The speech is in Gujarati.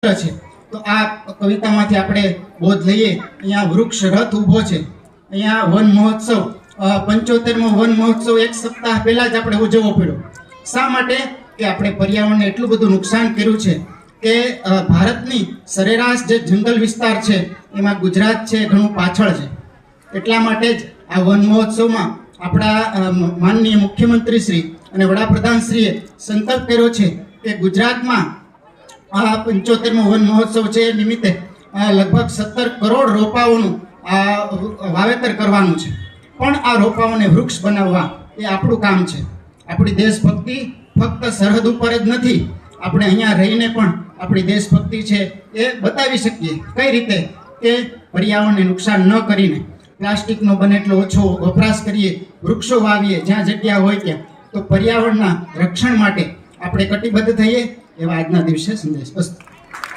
છે। તો આ કવિતામાંથી આપણે બોધ લઈએ। અહીંયા વૃક્ષ રથ ઊભો છે। અહીંયા વન મહોત્સવ 75મો વન મહોત્સવ એક સપ્તાહ પહેલા જ આપણે ઉજવવો પડ્યો। શા માટે કે આપણે પર્યાવરણને એટલું બધું નુકસાન કર્યું છે કે ભારતની સરેરાશ જે જંગલ વિસ્તાર છે એમાં ગુજરાત છે ઘણું પાછળ છે। એટલા માટે જ આ વન મહોત્સવમાં આપણા માનનીય મુખ્યમંત્રી શ્રી અને વડાપ્રધાનશ્રીએ સંકલ્પ કર્યો છે કે ગુજરાતમાં આ 75મો વન મહોત્સવ છે એ નિમિત્તે લગભગ 17 કરોડ રોપાઓનું વાવેતર કરવાનું છે। પણ આ રોપાઓને વૃક્ષ બનાવવા એ આપણું કામ છે। આપણી દેશભક્તિ ફક્ત સરહદ ઉપર જ નથી, આપણે અહીંયા રહીને પણ આપણી દેશભક્તિ છે એ બતાવી શકીએ। કઈ રીતે કે પર્યાવરણને નુકસાન ન કરીને પ્લાસ્ટિકનો બને એટલો ઓછો વપરાશ કરીએ, વૃક્ષો વાવીએ જ્યાં જગ્યા હોય ત્યાં, તો પર્યાવરણના રક્ષણ માટે આપણે કટિબદ્ધ થઈએ એવા આજના દિવસે સંદેશ।